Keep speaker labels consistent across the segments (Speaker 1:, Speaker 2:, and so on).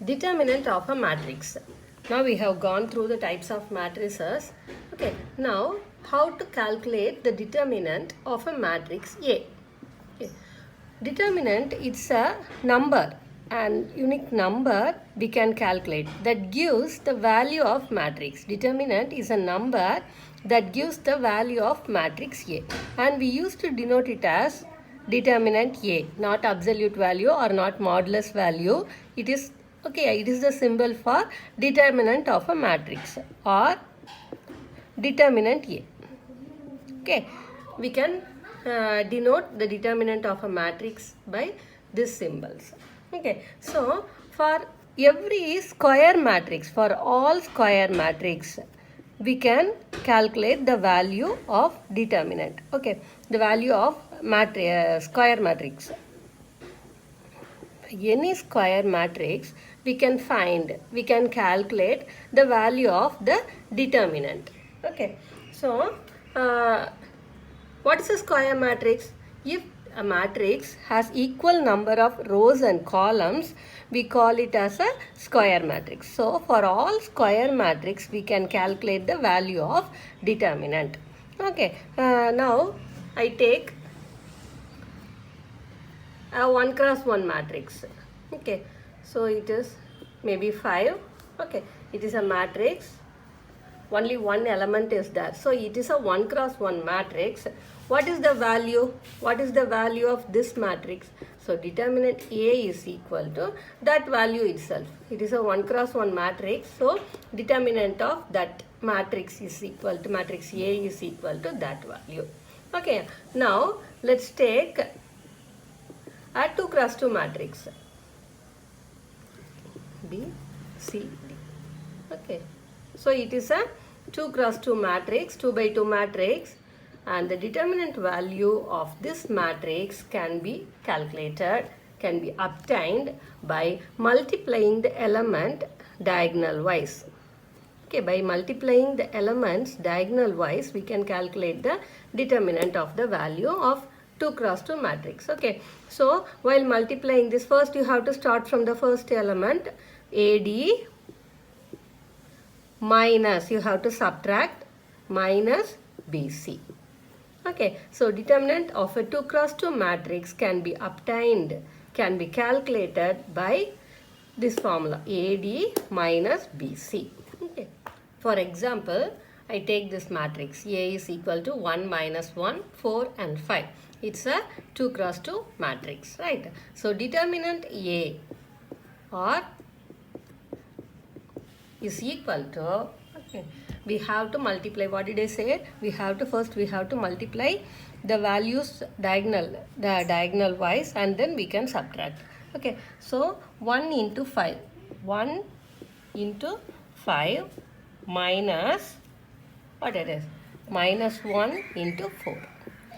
Speaker 1: Determinant of a matrix. Now we have gone through the types of matrices. Okay, now how to calculate the determinant of a matrix A. Okay. Determinant, it's a number, and unique number we can calculate that gives the value of matrix. Determinant is a number that gives the value of matrix A, and we used to denote it as determinant A, not absolute value or not modulus value. It is okay, it is the symbol for determinant of a matrix or determinant A. Okay, we can denote the determinant of a matrix by these symbols. Okay, so for every square matrix, for all square matrix, we can calculate the value of determinant. Okay, the value of square matrix. Any square matrix, we can calculate the value of the determinant. Okay, so what is a square matrix? If a matrix has equal number of rows and columns, we call it as a square matrix. So for all square matrix, we can calculate the value of determinant. Okay, now I take a 1 cross 1 matrix. Okay, so it is maybe 5. Okay, it is a matrix, only one element is there, so it is a 1 cross 1 matrix. What is the value? What is the value of this matrix? So determinant A is equal to that value itself. It is a 1 cross 1 matrix, so determinant of that matrix is equal to matrix A is equal to that value. Okay, now let's take a 2 cross 2 matrix B, C, D. Okay, so it is a 2 cross 2 matrix, 2 by 2 matrix, and the determinant value of this matrix can be calculated, can be obtained by multiplying the element diagonal wise. Okay, by multiplying the elements diagonal wise, we can calculate the determinant of the value of 2 cross 2 matrix. Okay, so while multiplying this, first you have to start from the first element AD minus, you have to subtract minus BC. Okay, so determinant of a 2 cross 2 matrix can be obtained, can be calculated by this formula AD minus BC. Okay, for example, I take this matrix A is equal to 1 minus 1, 4 and 5. It's a 2 cross 2 matrix, right? So determinant A or is equal to, okay, we have to multiply, what did I say? We have to multiply the values diagonal wise, and then we can subtract. Okay, so 1 into 5, 1 into 5 minus, what it is, minus 1 into 4,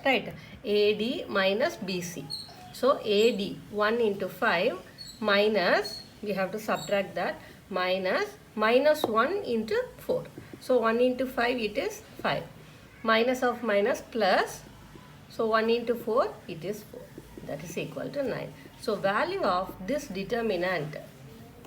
Speaker 1: right? AD minus BC. So AD 1 into 5 minus, we have to subtract that, minus 1 into 4. So 1 into 5, it is 5. Minus of minus plus. So 1 into 4, it is 4. That is equal to 9. So value of this determinant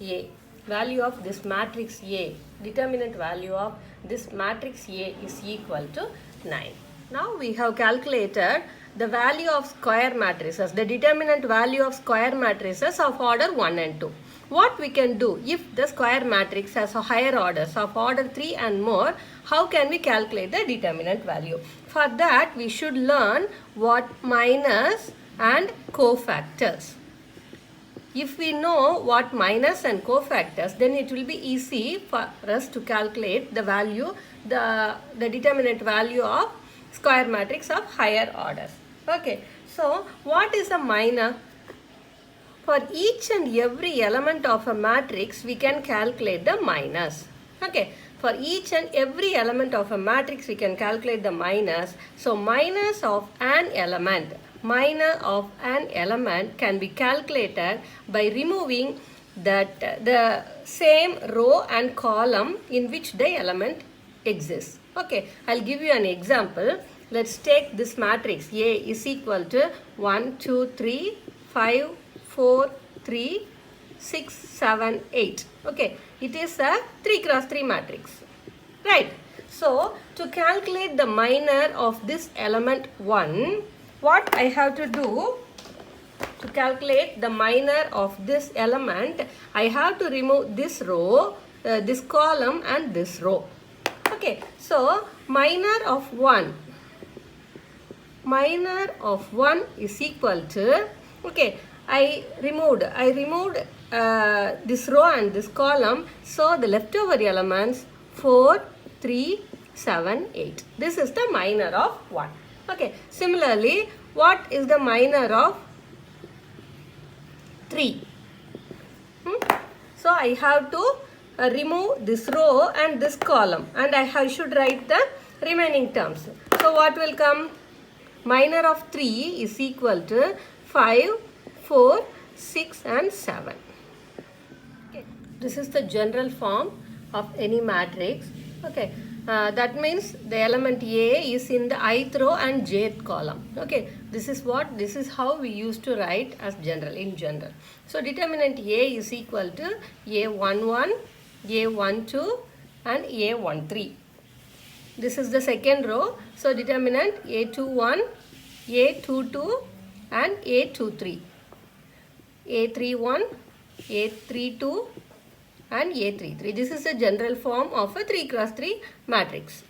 Speaker 1: A, value of this matrix A, determinant value of this matrix A is equal to 9. Now we have calculated the value of square matrices, the determinant value of square matrices of order 1 and 2. What we can do if the square matrix has a higher orders of order 3 and more, how can we calculate the determinant value? For that, we should learn what minus and cofactors. If we know what minus and cofactors, then it will be easy for us to calculate the value, the determinant value of square matrix of higher orders. Okay, so what is a minor? For each and every element of a matrix, we can calculate the minus. Okay, for each and every element of a matrix, we can calculate the minus. So minus of an element, minor of an element can be calculated by removing the same row and column in which the element exists. Okay, I'll give you an example. Let's take this matrix A is equal to 1, 2, 3, 5, 4, 3, 6, 7, 8. Okay, it is a 3 cross 3 matrix. Right. So, to calculate the minor of this element 1, what I have to do? To calculate the minor of this element, I have to remove this row, this column and this row. Okay, so minor of 1 is equal to, okay, I removed this row and this column, so the leftover elements 4, 3, 7, 8. This is the minor of 1. Okay, similarly, what is the minor of 3? So I have to remove this row and this column, and I should write the remaining terms. So what will come? Minor of 3 is equal to 5, 4, 6 and 7. Okay. This is the general form of any matrix. Okay. That means the element A is in the ith row and jth column. Okay. This is how we used to write as in general. So determinant A is equal to A11, A12 and A13. This is the second row. So determinant A21, A22 and A23. A31, A32 and A33. This is the general form of a 3 cross 3 matrix.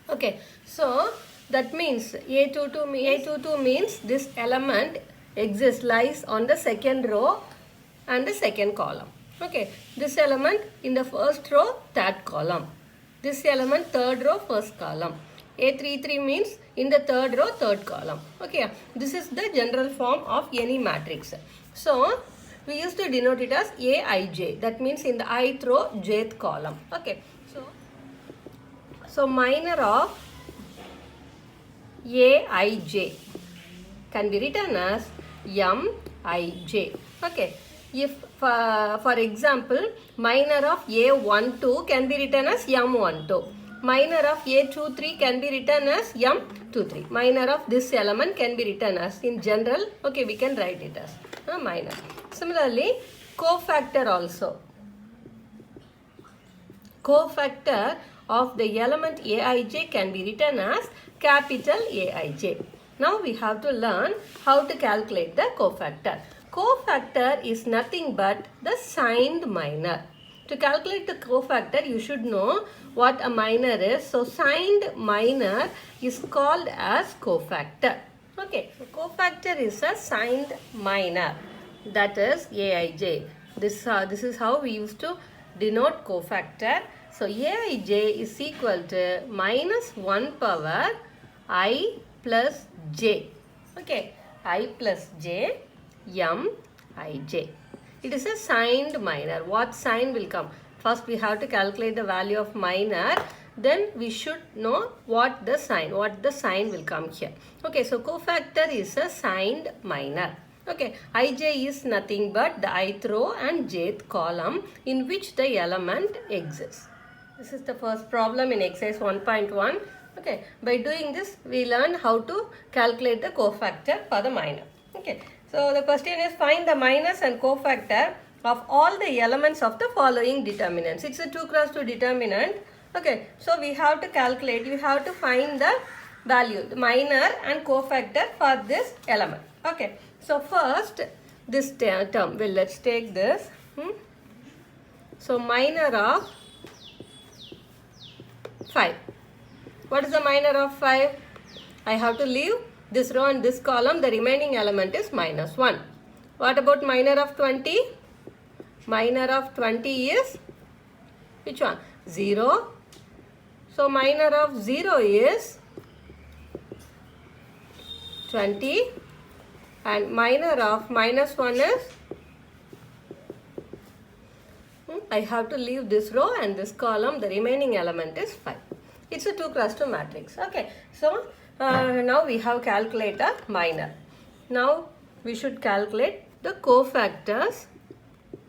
Speaker 1: Okay, so that means A22 means this element lies on the second row and the second column. Okay, this element in the first row, third column. This element third row, first column. A33 means in the third row, third column. Okay, this is the general form of any matrix. So we used to denote it as Aij. That means in the ith row, jth column. Okay, so minor of Aij can be written as Mij. Okay, if for example minor of A12 can be written as M12. Minor of A23 can be written as M23. Minor of this element can be written as, in general, okay, we can write it as a minor. Similarly, cofactor also. Cofactor of the element Aij can be written as capital Aij. Now we have to learn how to calculate the cofactor. Cofactor is nothing but the signed minor. To calculate the cofactor, you should know what a minor is. So signed minor is called as cofactor. Okay, so cofactor is a signed minor, that is Aij. This is how we used to denote cofactor. So Aij is equal to minus 1 power I plus j. Okay, I plus j Mij. It is a signed minor. What sign will come? First we have to calculate the value of minor. Then we should know what the sign will come here. Okay, so cofactor is a signed minor. Okay, Ij is nothing but the ith row and jth column in which the element exists. This is the first problem in exercise 1.1. Okay, by doing this we learn how to calculate the cofactor for the minor. Okay, so the question is find the minus and cofactor of all the elements of the following determinants. It's a 2 cross 2 determinant. Okay, so we have to calculate, we have to find the value, the minor and cofactor for this element. Okay, so first this term, well, let's take this. So minor of 5. What is the minor of 5? I have to leave this row and this column. The remaining element is minus 1. What about minor of 20? Minor of 20 is which one? 0. So minor of 0 is 20 and minor of minus 1 is I have to leave this row and this column. The remaining element is 5. It's a 2 cross 2 matrix. Okay, so now we have calculated minor. Now we should calculate the cofactors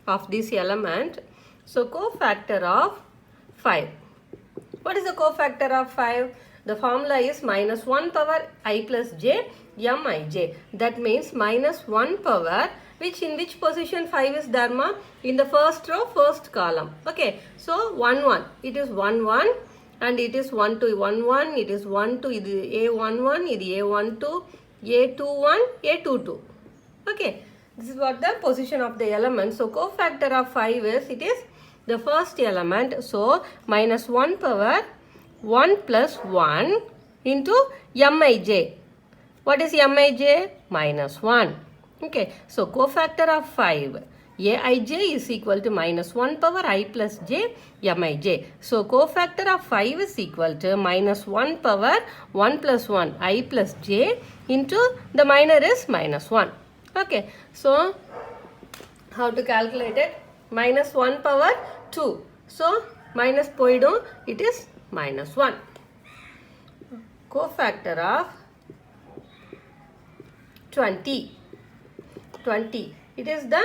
Speaker 1: of this element. So cofactor of 5. What is the cofactor of 5? The formula is minus 1 power I plus j Mij. That means minus 1 power in which position 5 is Dharma? In the first row, first column. Okay, so 1 1. It is 1 1 and it is 1 2 1 1. It is 1 2. It is A1 1. It is A1 2. A2 1. A2 2. Okay, this is what the position of the element. So cofactor of 5 is, it is the first element. So minus 1 power 1 plus 1 into Mij. What is Mij? Minus 1. Okay, so cofactor of 5. Aij is equal to minus 1 power I plus j Mij. So cofactor of 5 is equal to minus 1 power 1 plus 1 I plus j into the minor is minus 1. Okay, so how to calculate it? Minus 1 power 2. So minus poidum, it is minus 1. Cofactor of 20. It is the,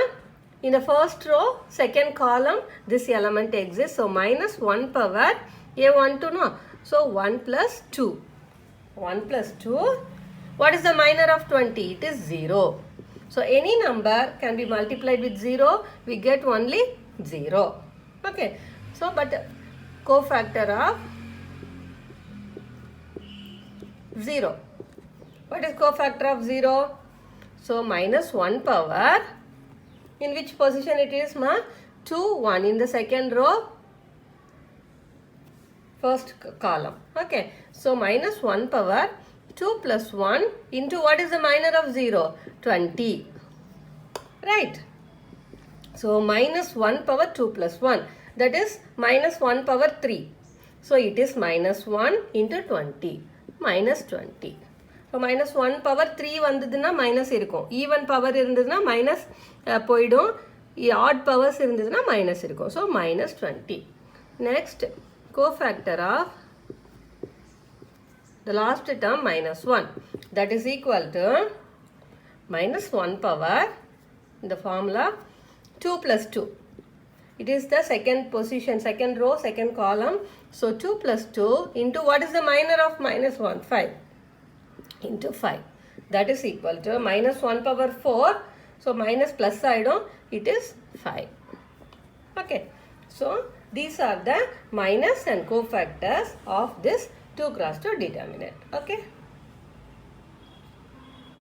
Speaker 1: in the first row, second column, this element exists. So minus 1 power A1 to no. So 1 plus 2. 1 plus 2. What is the minor of 20? It is 0. So any number can be multiplied with 0. We get only 0. Okay. So but cofactor of 0. What is cofactor of 0? So minus 1 power, in which position it is, ma? 2, 1 in the second row, first column. Okay, so minus 1 power 2 plus 1 into what is the minor of 0? 20. Right. So minus 1 power 2 plus 1, that is minus 1 power 3. So it is minus 1 into 20, minus 20. So minus 1 power 3 வந்ததுன்னா minus இருக்கும். Even power இருந்ததுன்னா minus போயிடும். Odd powers இருந்ததுன்னா minus இருக்கும். So minus 20. Next, cofactor of the last term minus 1. That is equal to minus 1 power, in the formula, 2 plus 2. It is the second position, second row, second column. So 2 plus 2 into what is the minor of minus 1? 5. Into 5. That is equal to minus 1 power 4. So minus plus side on, it is 5. Okay. So these are the minus and cofactors of this 2 cross 2 determinant. Okay.